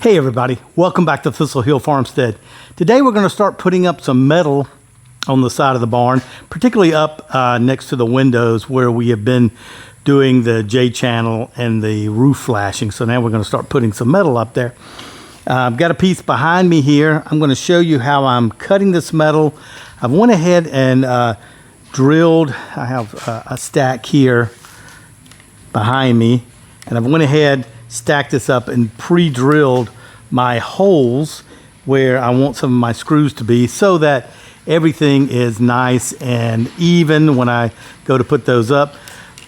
Hey everybody, welcome back to Thistle Hill Farmstead. Today we're going to start putting up some metal on the side of the barn, particularly up next to the windows where we have been doing the J-channel and the roof flashing. So now we're going to start putting some metal up there. I've got a piece behind me here. I'm going to show you how I'm cutting this metal. I've went ahead and drilled. I have a stack here behind me, and I've went ahead, stacked this up and pre-drilled my holes where I want some of my screws to be so that everything is nice and even when I go to put those up.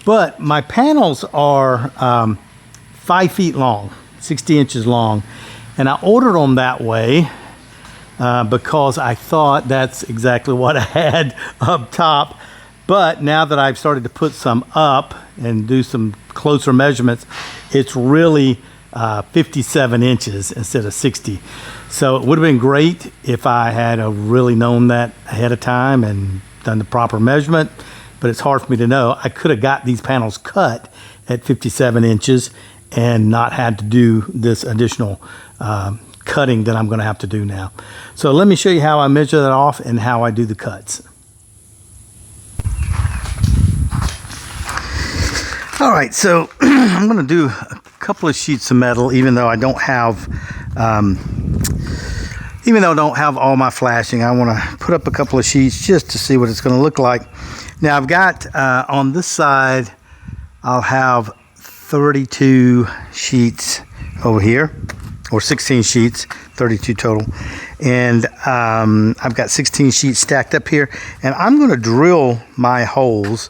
But my panels are 5 feet long, 60 inches long, and I ordered them that way because I thought that's exactly what I had up top. But now that I've started to put some up and do some closer measurements, it's really 57 inches instead of 60. So it would have been great if I had really known that ahead of time and done the proper measurement, but it's hard for me to know. I could have got these panels cut at 57 inches and not had to do this additional cutting that I'm going to have to do now. So let me show you how I measure that off and how I do the cuts. All right, so I'm going to do a couple of sheets of metal, even though I don't have all my flashing. I want to put up a couple of sheets just to see what it's going to look like. Now I've got on this side, I'll have 32 sheets over here, or 16 sheets, 32 total, and I've got 16 sheets stacked up here, and I'm going to drill my holes.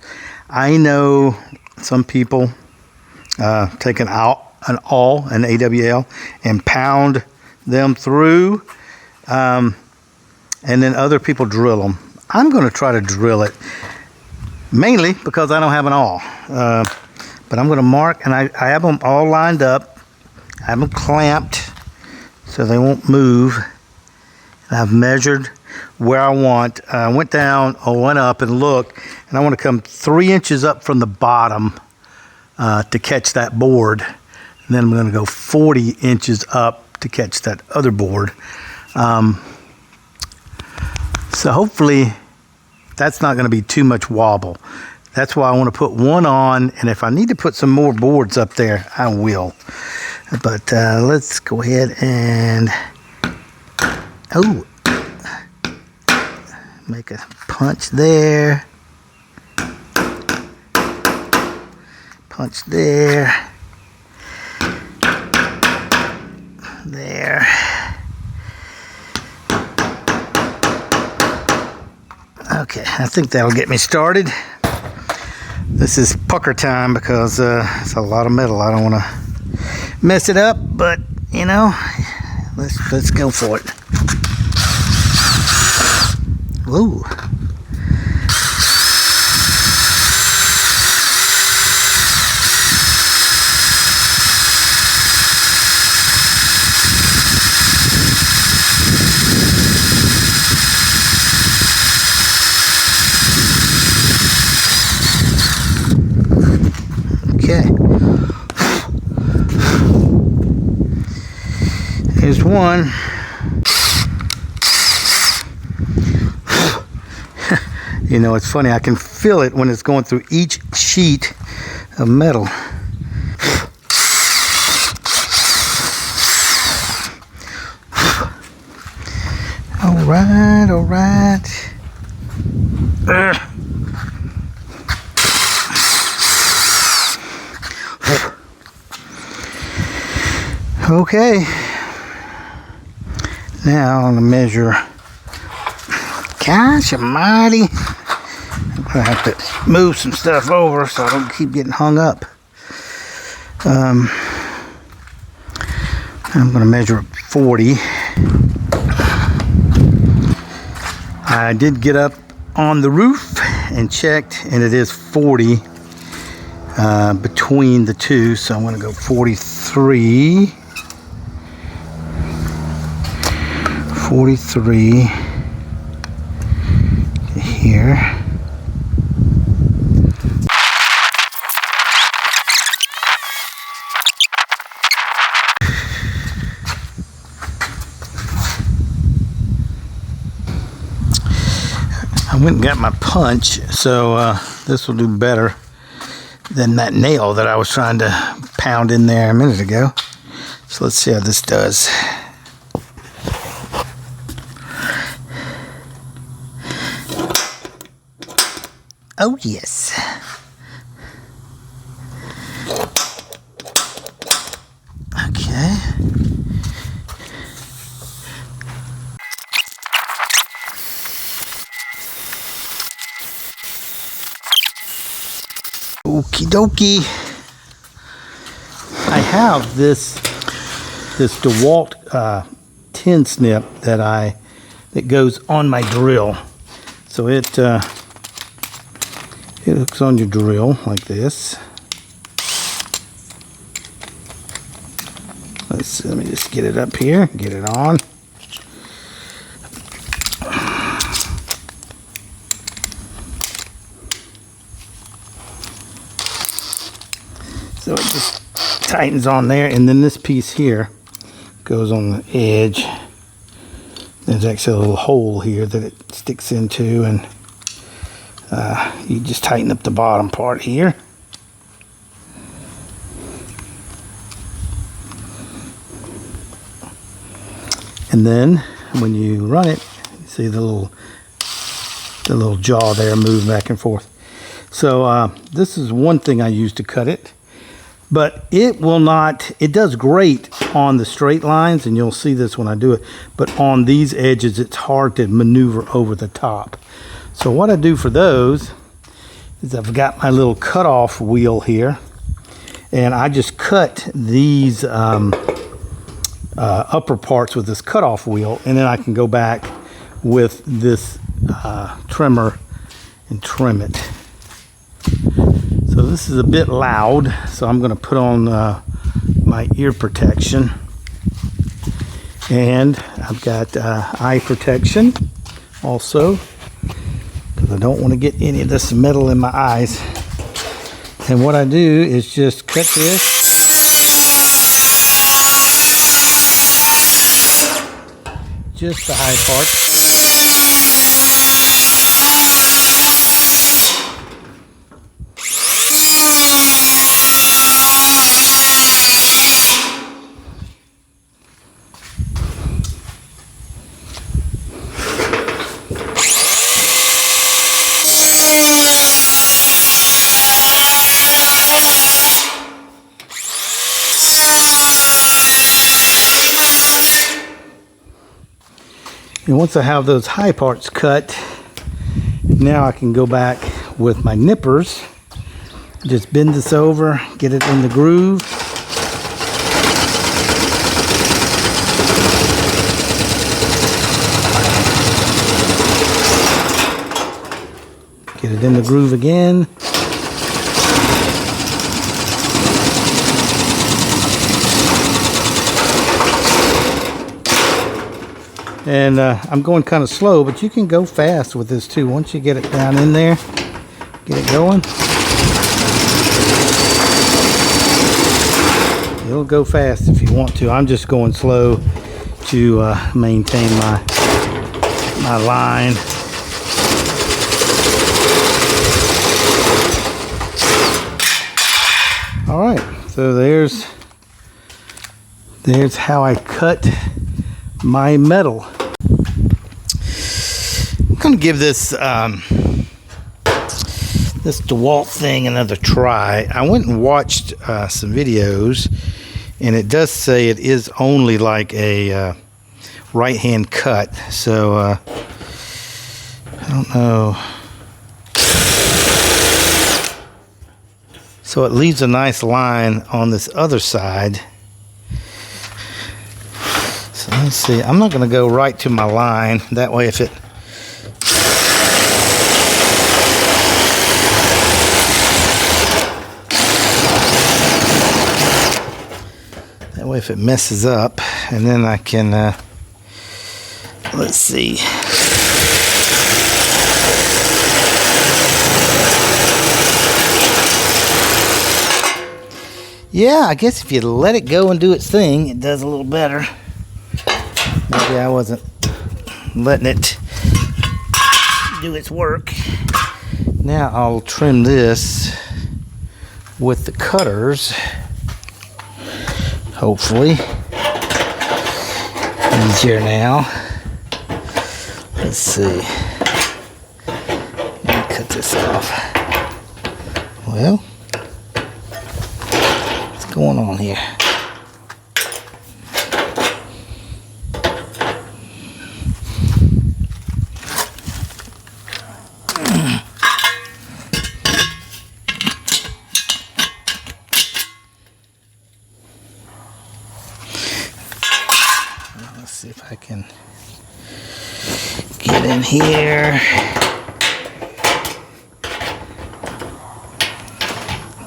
I know some people take an AWL, and pound them through, and then other people drill them. I'm going to try to drill it, mainly because I don't have an awl. But I'm going to mark, and I have them all lined up. I have them clamped so they won't move. And I've measured where I want. I went down, I went up and looked, and I want to come 3 inches up from the bottom to catch that board. And then I'm going to go 40 inches up to catch that other board. So hopefully that's not going to be too much wobble. That's why I want to put one on, and if I need to put some more boards up there, I will. But let's go ahead and make a punch there, punch there, there. Okay, I think that'll get me started. This is pucker time because it's a lot of metal. I don't want to mess it up, but you know, let's go for it. Whoa. Okay. Here's one. You know, it's funny, I can feel it when it's going through each sheet of metal. All right, all right. Okay. Now I'm gonna measure. Gosh almighty. I'm gonna have to move some stuff over so I don't keep getting hung up. I'm gonna measure 40. I did get up on the roof and checked, and it is 40 between the two, so I'm gonna go 43. 43 here. I went and got my punch, so this will do better than that nail that I was trying to pound in there a minute ago. So let's see how this does. Oh yes. Okay. Okie dokie. I have this DeWalt tin snip that goes on my drill. So it hooks on your drill like this. Let's see, let me just get it up here, get it on. So it just tightens on there, and then this piece here goes on the edge. There's actually a little hole here that it sticks into, and you just tighten up the bottom part here. And then when you run it, you see the little jaw there move back and forth. So this is one thing I use to cut it. But it does great on the straight lines, and you'll see this when I do it. But on these edges, it's hard to maneuver over the top. So what I do for those is I've got my little cutoff wheel here, and I just cut these upper parts with this cutoff wheel, and then I can go back with this trimmer and trim it. So this is a bit loud, so I'm going to put on my ear protection, and I've got eye protection also, because I don't want to get any of this metal in my eyes. And what I do is just cut this, just the high part. And once I have those high parts cut, now I can go back with my nippers. Just bend this over, get it in the groove. Get it in the groove again. And I'm going kind of slow, but you can go fast with this too. Once you get it down in there, get it going, it'll go fast if you want to. I'm just going slow to maintain my line. All right, so there's how I cut my metal. I'm gonna give this this DeWalt thing another try. I went and watched some videos, and it does say it is only like a right hand cut, so I don't know. So it leaves a nice line on this other side. So let's see, I'm not going to go right to my line. That way if it messes up, and then I can let's see. Yeah, I guess if you let it go and do its thing, it does a little better. Maybe I wasn't letting it do its work. Now I'll trim this with the cutters. Hopefully. Easier now. Let's see. Let me cut this off. Well, what's going on here? Let's see if I can get in here.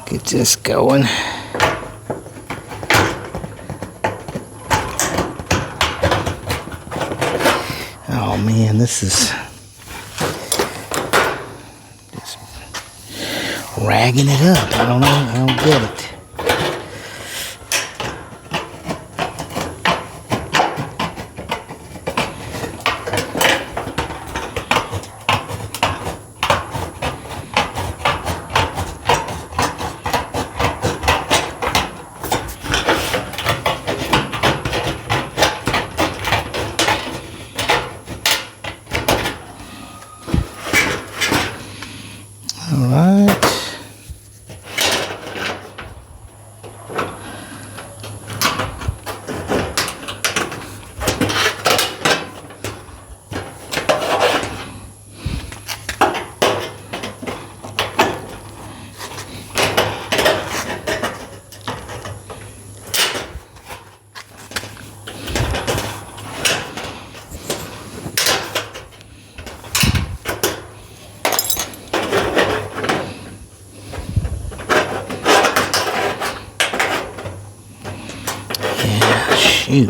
Get this going. Oh man, this is just ragging it up. I don't get it. All right. Shoot.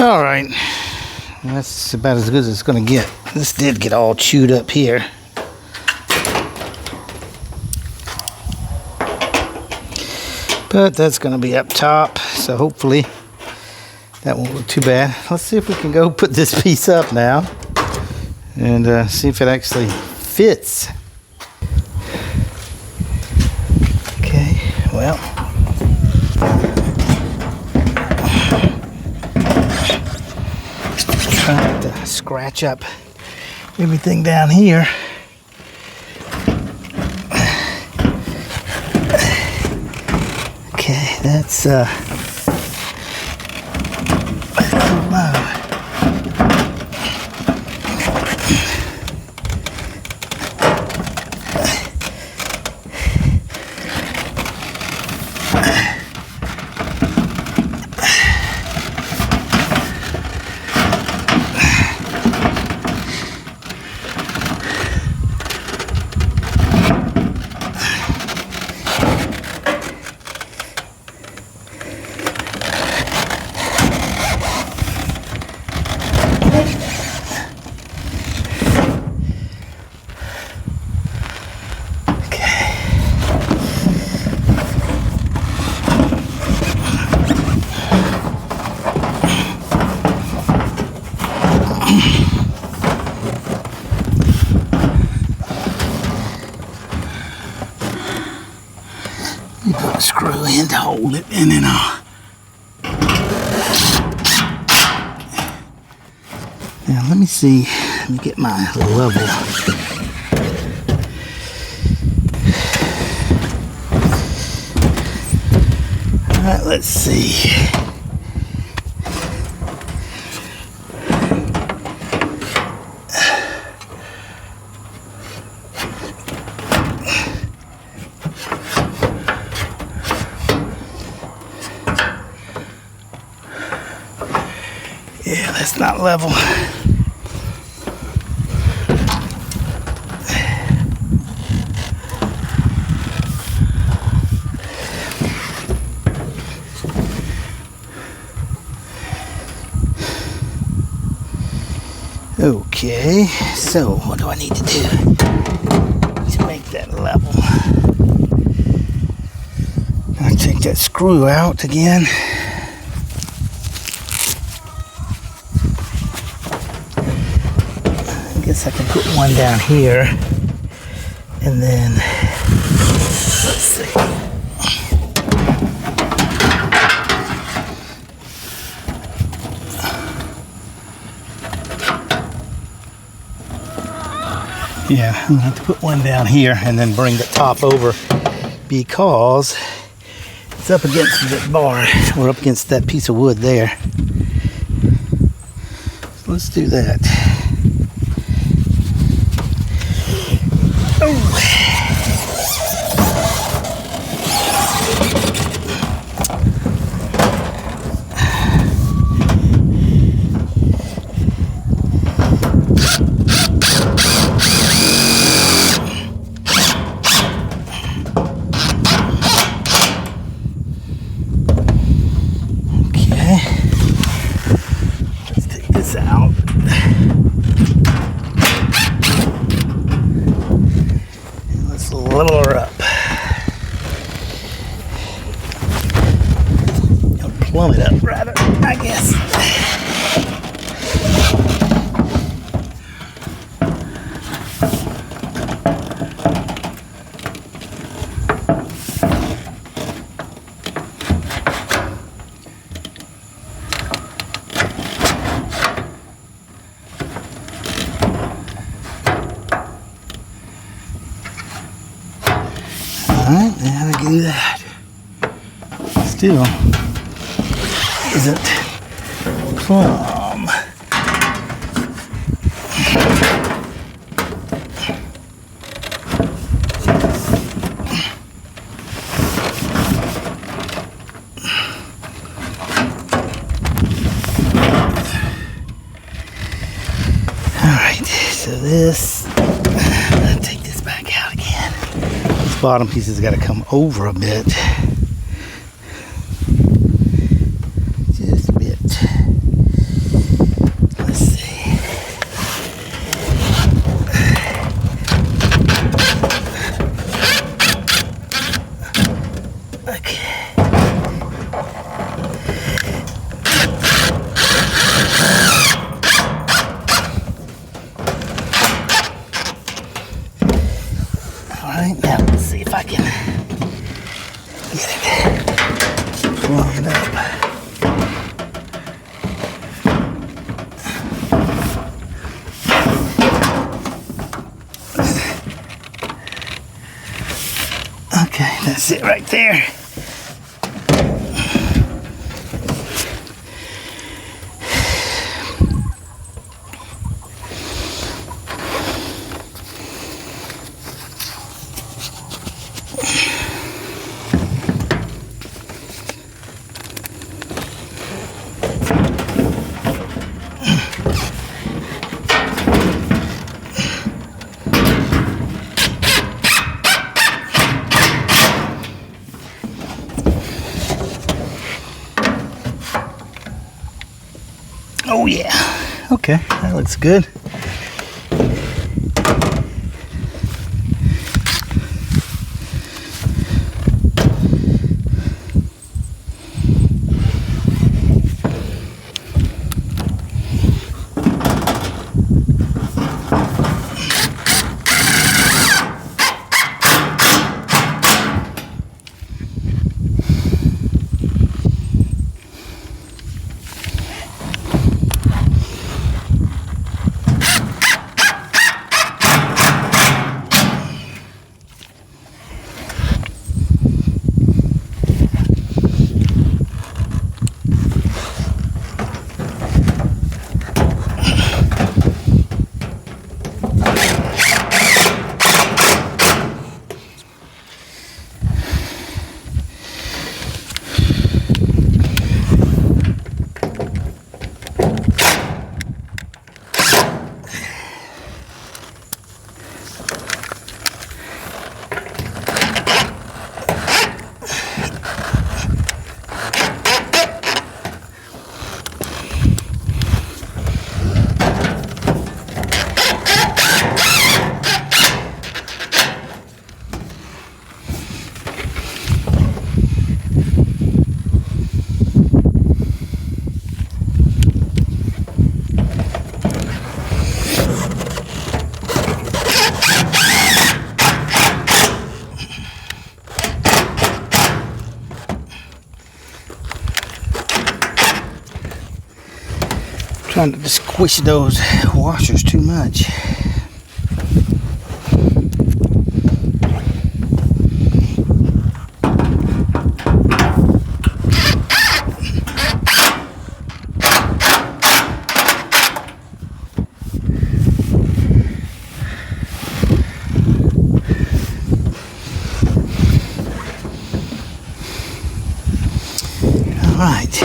All right, that's about as good as it's gonna get. This did get all chewed up here. But that's gonna be up top, so hopefully that won't look too bad. Let's see if we can go put this piece up now and see if it actually fits. Okay, well. Trying to scratch up everything down here. Okay, that's low. You put a screw in to hold it, and then now let me see. Let me get my level. Let's see. Yeah, that's not level. Okay, so what do I need to do to make that level? I'll take that screw out again. I guess I can put one down here, and then let's see. Yeah, I'm gonna have to put one down here and then bring the top over because it's up against the bar. We're up against that piece of wood there. So let's do that. Oh. Out. Let's level her up. Or plumb it up, rather, I guess. Alright, now I do that. Still isn't plumb. Alright, so this, I'm gonna take this back out again. This bottom piece has got to come over a bit. Just a bit. Let's see. Okay. Alright, now let's see if I can get it plumbed up. Okay, that's it right there. Oh yeah, okay, that looks good. Trying to squish those washers too much. All right.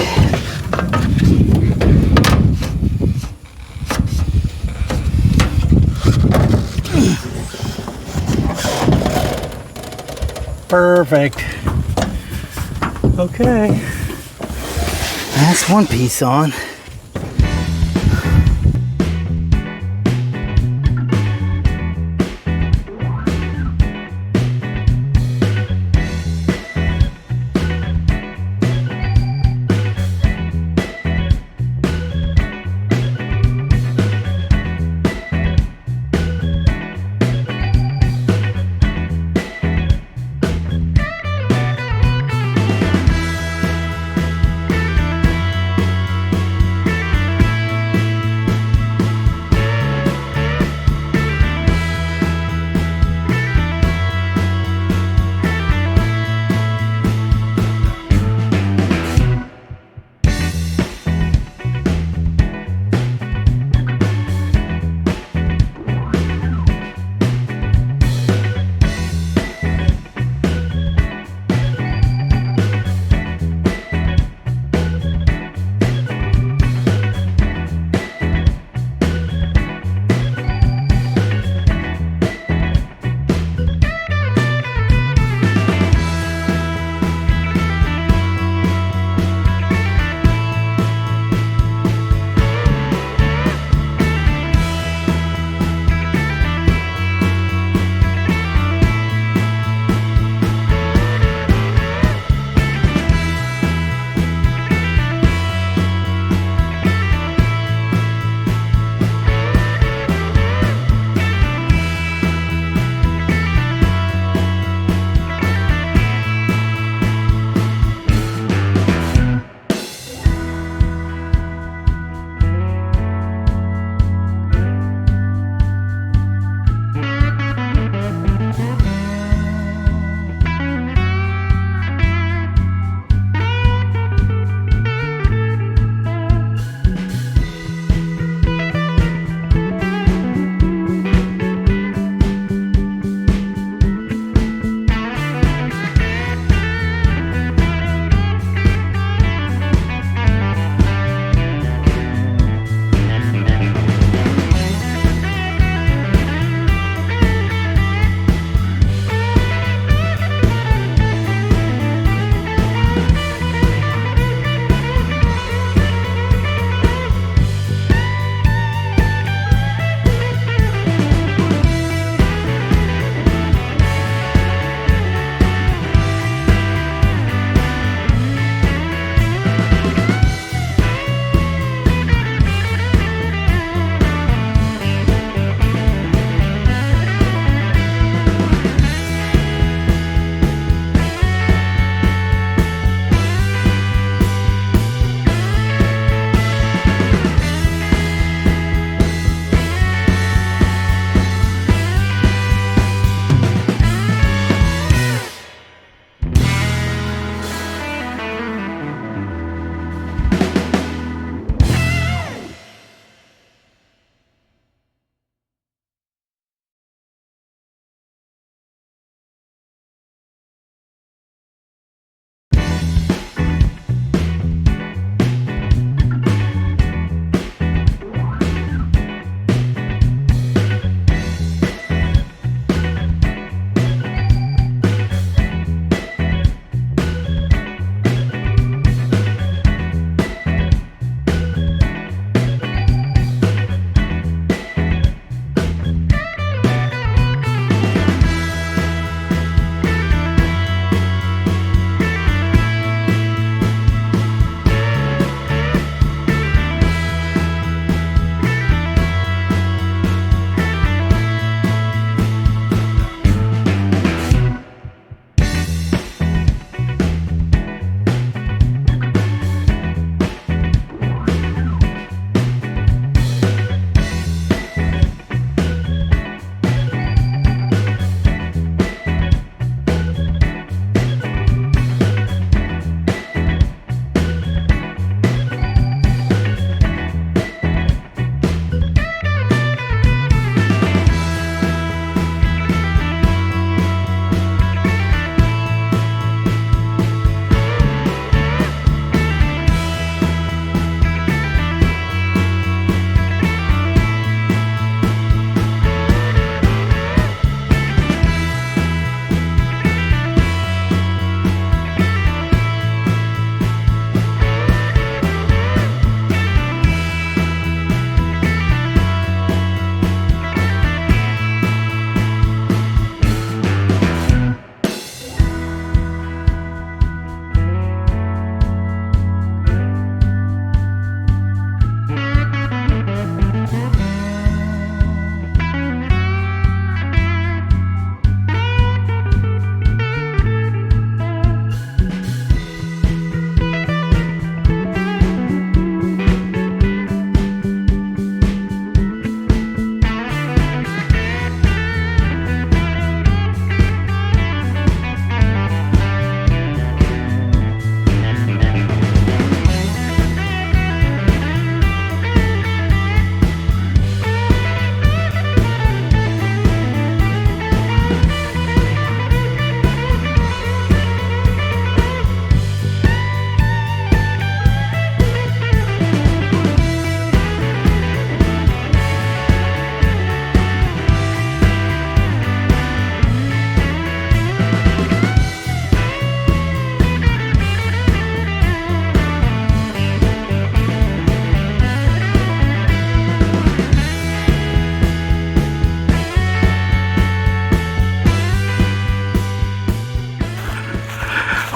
Perfect. Okay. That's one piece on.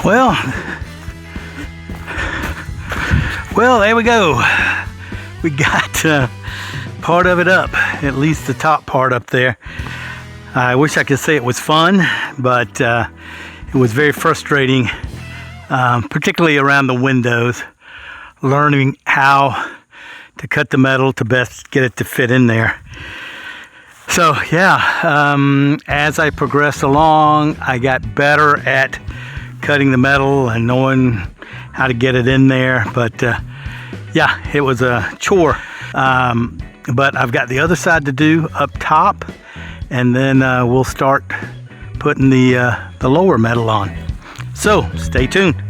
Well, there we go. We got part of it up, at least the top part up there. I wish I could say it was fun, but it was very frustrating, particularly around the windows, learning how to cut the metal to best get it to fit in there. So yeah, as I progressed along, I got better at cutting the metal and knowing how to get it in there. But yeah, it was a chore. But I've got the other side to do up top, and then we'll start putting the lower metal on. So stay tuned.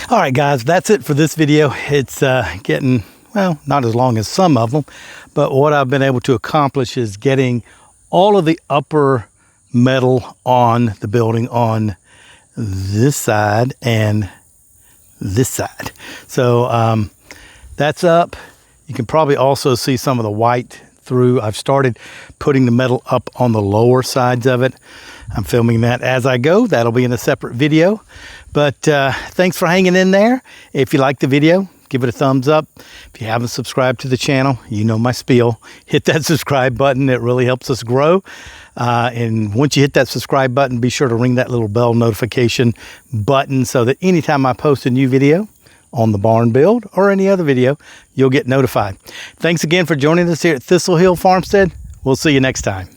All right, guys, that's it for this video. It's getting, well, not as long as some of them, but what I've been able to accomplish is getting all of the upper metal on the building on this side and this side. So that's up. You can probably also see some of the white through. I've started putting the metal up on the lower sides of it. I'm filming that as I go. That'll be in a separate video. But thanks for hanging in there. If you like the video, give it a thumbs up. If you haven't subscribed to the channel, you know my spiel. Hit that subscribe button. It really helps us grow. And once you hit that subscribe button, be sure to ring that little bell notification button so that anytime I post a new video on the barn build or any other video, you'll get notified. Thanks again for joining us here at Thistle Hill Farmstead. We'll see you next time.